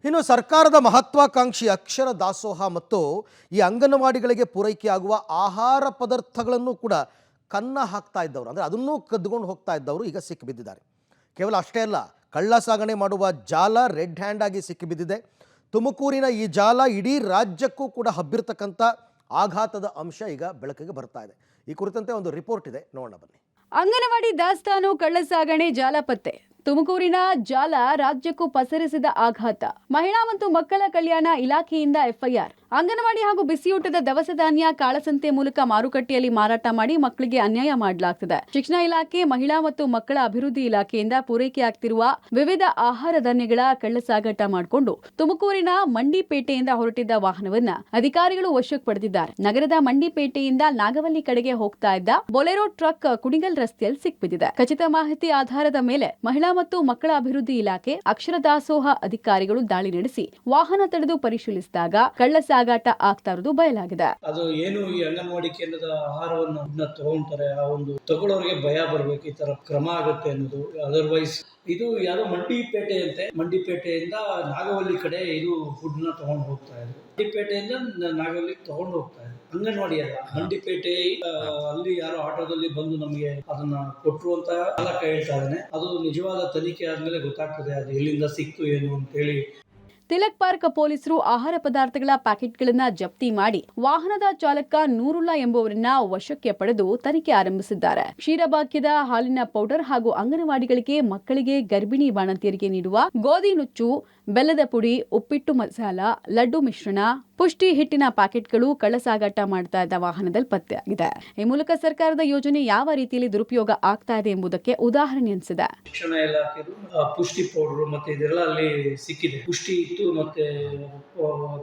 ಇನ್ನು ಸರ್ಕಾರದ ಮಹತ್ವಾಕಾಂಕ್ಷಿ ಅಕ್ಷರ ದಾಸೋಹ ಮತ್ತು ಈ ಅಂಗನವಾಡಿಗಳಿಗೆ ಪೂರೈಕೆಯಾಗುವ ಆಹಾರ ಪದಾರ್ಥಗಳನ್ನು ಕೂಡ ಕನ್ನ ಹಾಕ್ತಾ ಇದ್ದವರು, ಅಂದರೆ ಅದನ್ನೂ ಕದ್ದುಕೊಂಡು ಹೋಗ್ತಾ ಇದ್ದವರು ಈಗ ಸಿಕ್ಕಿಬಿದ್ದಿದ್ದಾರೆ. ಕೇವಲ ಅಷ್ಟೇ ಅಲ್ಲ, ಕಳ್ಳ ಸಾಗಣೆ ಮಾಡುವ ಜಾಲ ರೆಡ್ ಹ್ಯಾಂಡ್ ಆಗಿ ಸಿಕ್ಕಿಬಿದ್ದಿದೆ. ತುಮಕೂರಿನ ಈ ಜಾಲ ಇಡೀ ರಾಜ್ಯಕ್ಕೂ ಕೂಡ ಹಬ್ಬಿರ್ತಕ್ಕಂಥ ಆಘಾತದ ಅಂಶ ಈಗ ಬೆಳಕಿಗೆ ಬರ್ತಾ ಇದೆ. ಈ ಕುರಿತಂತೆ ಒಂದು ರಿಪೋರ್ಟ್ ಇದೆ, ನೋಡೋಣ ಬನ್ನಿ. ಅಂಗನವಾಡಿ ದಾಸ್ತಾನು ಕಳ್ಳಸಾಗಣೆ ಜಾಲ ಪತ್ತೆ. ತುಮಕೂರಿನ ಜಾಲ ರಾಜ್ಯಕ್ಕೂ ಪಸರಿಸಿದ ಆಘಾತ. ಮಹಿಳಾ ಮತ್ತು ಮಕ್ಕಳ ಕಲ್ಯಾಣ ಇಲಾಖೆಯಿಂದ ಎಫ್ಐಆರ್. ಅಂಗನವಾಡಿ ಹಾಗೂ ಬಿಸಿಯೂಟದ ದವಸ ಧಾನ್ಯ ಕಾಳಸಂತೆ ಮೂಲಕ ಮಾರುಕಟ್ಟೆಯಲ್ಲಿ ಮಾರಾಟ ಮಾಡಿ ಮಕ್ಕಳಿಗೆ ಅನ್ಯಾಯ ಮಾಡಲಾಗ್ತಿದೆ. ಶಿಕ್ಷಣ ಇಲಾಖೆ, ಮಹಿಳಾ ಮತ್ತು ಮಕ್ಕಳ ಅಭಿವೃದ್ಧಿ ಇಲಾಖೆಯಿಂದ ಪೂರೈಕೆಯಾಗ್ತಿರುವ ವಿವಿಧ ಆಹಾರ ಧಾನ್ಯಗಳ ಕಳ್ಳಸಾಗಾಟ ಮಾಡಿಕೊಂಡು ತುಮಕೂರಿನ ಮಂಡಿಪೇಟೆಯಿಂದ ಹೊರಟಿದ್ದ ವಾಹನವನ್ನ ಅಧಿಕಾರಿಗಳು ವಶಕ್ಕೆ ಪಡೆದಿದ್ದಾರೆ. ನಗರದ ಮಂಡಿಪೇಟೆಯಿಂದ ನಾಗವಲ್ಲಿ ಕಡೆಗೆ ಹೋಗ್ತಾ ಇದ್ದ ಬೊಲೆರೋ ಟ್ರಕ್ ಕುಣಿಗಲ್ ರಸ್ತೆಯಲ್ಲಿ ಸಿಕ್ಬಿದ್ದಿದೆ. ಖಚಿತ ಮಾಹಿತಿ ಆಧಾರದ ಮೇಲೆ ಮಹಿಳಾ ಮತ್ತು ಮಕ್ಕಳ ಅಭಿವೃದ್ಧಿ ಇಲಾಖೆ ಅಕ್ಷರ ದಾಸೋಹ ಅಧಿಕಾರಿಗಳು ದಾಳಿ ನಡೆಸಿ ವಾಹನ ತಡೆದು ಪರಿಶೀಲಿಸಿದಾಗ ಕಳ್ಳ ಸಾಗಾಟ ಆಗ್ತಾ ಇರೋದು ಬಯಲಾಗಿದೆ. ಅದು ಏನು ಈ ಅಂಗನವಾಡಿ ಕೇಂದ್ರದ ಆಹಾರವನ್ನು ತಗೊಂತಾರೆ, ಆ ಒಂದು ತಗೊಳ್ಳೋರಿಗೆ ಭಯ ಬರ್ಬೇಕು, ಈ ತರ ಕ್ರಮ ಆಗುತ್ತೆ ಅನ್ನೋದು. ಅದರ್ವೈಸ್ ಇದು ಯಾರೋ ಮಂಡಿಪೇಟೆ ಅಂತೆ, ಮಂಡಿಪೇಟೆಯಿಂದ ನಾಗವಲ್ಲಿ ಕಡೆ ಇದು ಫುಡ್ ನ ತಗೊಂಡು ಹೋಗ್ತಾ ಇದ್ರು. ಮಂಡಿಪೇಟೆಯಿಂದ ನಾಗವಲ್ಲಿ ತಗೊಂಡು ಹೋಗ್ತಾ ಇದ್ರು. ಅಂಗನವಾಡಿ ಅಲ್ಲ, ಮಂಡಿಪೇಟೆ ಅಲ್ಲಿ ಯಾರೋ ಆಟೋದಲ್ಲಿ ಬಂದು ನಮಗೆ ಅದನ್ನ ಕೊಟ್ಟರು ಅಂತ ಚಾಲಕ ಹೇಳ್ತಾ ಇದ್ದಾನೆ. ಅದು ನಿಜವಾದ ತನಿಖೆ ಆದ್ಮೇಲೆ ಗೊತ್ತಾಗ್ತದೆ ಅದು ಎಲ್ಲಿಂದ ಸಿಕ್ತು ಏನು ಅಂತ ಹೇಳಿ. ತಿಲಕ್ ಪಾರ್ಕ್ ಪೊಲೀಸರು ಆಹಾರ ಪದಾರ್ಥಗಳ ಪ್ಯಾಕೆಟ್ಗಳನ್ನ ಜಪ್ತಿ ಮಾಡಿ ವಾಹನದ ಚಾಲಕ ನೂರುಲ್ಲಾ ಎಂಬುವರನ್ನ ವಶಕ್ಕೆ ಪಡೆದು ತನಿಖೆ ಆರಂಭಿಸಿದ್ದಾರೆ. ಕ್ಷೀರಭಾಗ್ಯದ ಹಾಲಿನ ಪೌಡರ್ ಹಾಗೂ ಅಂಗನವಾಡಿಗಳಿಗೆ ಮಕ್ಕಳಿಗೆ ಗರ್ಭಿಣಿ ಬಾಣಂತಿಯರಿಗೆ ನೀಡುವ ಗೋಧಿ ನುಚ್ಚು, ಬೆಲ್ಲದ ಪುಡಿ, ಉಪ್ಪಿಟ್ಟು ಮಸಾಲ, ಲಡ್ಡು ಮಿಶ್ರಣ, ಪುಷ್ಟಿ ಹಿಟ್ಟಿನ ಪ್ಯಾಕೆಟ್ಗಳು ಕಳ್ಳಸಾಗಾಟ ಮಾಡ್ತಾ ಇದ್ದ ವಾಹನದಲ್ಲಿ ಪತ್ತೆಯಾಗಿದೆ. ಈ ಮೂಲಕ ಸರ್ಕಾರದ ಯೋಜನೆ ಯಾವ ರೀತಿಯಲ್ಲಿ ದುರುಪಯೋಗ ಆಗ್ತಾ ಇದೆ ಎಂಬುದಕ್ಕೆ ಉದಾಹರಣೆ ಅನಿಸಿದೆ. ಶಿಕ್ಷಣ ಇಲಾಖೆದು ಪುಷ್ಟಿ ಪೌಡರ್ ಮತ್ತೆ ಇದೆಲ್ಲ ಅಲ್ಲಿ ಸಿಕ್ಕಿದೆ. ಪುಷ್ಟಿ ಇತ್ತು, ಮತ್ತೆ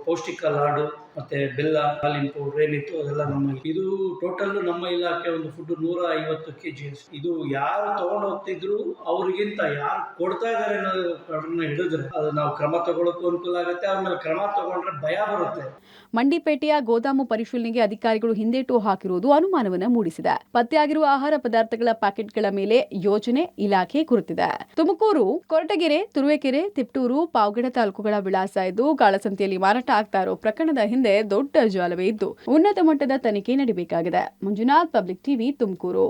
ಪೌಷ್ಟಿಕ ಲಾಡು, ಮತ್ತೆ ಬೆಲ್ಲ, ಹಾಲಿನ ಪೌಡರ್ ಏನಿತ್ತು ಅದೆಲ್ಲ ನಮ್ಮ ಇದು ಟೋಟಲ್ ನಮ್ಮ ಇಲಾಖೆ ಒಂದು ಫುಡ್ 150 kg. ಇದು ಯಾರು ತಗೊಂಡು ಹೋಗ್ತಿದ್ರು ಅವ್ರಿಗಿಂತ ಯಾರು ಕೊಡ್ತಾ ಇದಾರೆ ಅನ್ನೋದನ್ನ ಹಿಡಿದ್ರೆ ಅದು ನಾವು ಕ್ರಮ ತಗೊಳ್ಳೋಕ್ಕೂ ಅನುಕೂಲ ಆಗುತ್ತೆ. ಆಮೇಲೆ ಕ್ರಮ ತಗೊಂಡ್ರೆ ಭಯ ಬರುತ್ತೆ. ಮಂಡಿಪೇಟೆಯ ಗೋದಾಮು ಪರಿಶೀಲನೆಗೆ ಅಧಿಕಾರಿಗಳು ಹಿಂದೇಟು ಹಾಕಿರುವುದು ಅನುಮಾನವನ್ನು ಮೂಡಿಸಿದೆ. ಪತ್ತೆಯಾಗಿರುವ ಆಹಾರ ಪದಾರ್ಥಗಳ ಪ್ಯಾಕೆಟ್ಗಳ ಮೇಲೆ ಯೋಜನೆ ಇಲಾಖೆ ಗುರುತಿದೆ. ತುಮಕೂರು, ಕೊರಟಗೆರೆ, ತುರುವೇಕೆರೆ, ತಿಪ್ಟೂರು, ಪಾವಗಡ ತಾಲೂಕುಗಳ ವಿಳಾಸ ಇದ್ದು ಕಾಳಸಂತೆಯಲ್ಲಿ ಮಾರಾಟ ಆಗ್ತಾ ಇರೋ ಪ್ರಕರಣದ ಹಿಂದೆ ದೊಡ್ಡ ಜಾಲವೇ ಇದ್ದು ಉನ್ನತ ಮಟ್ಟದ ತನಿಖೆ ನಡೆಯಬೇಕಾಗಿದೆ. Manjunath, public TV, Tumakuru.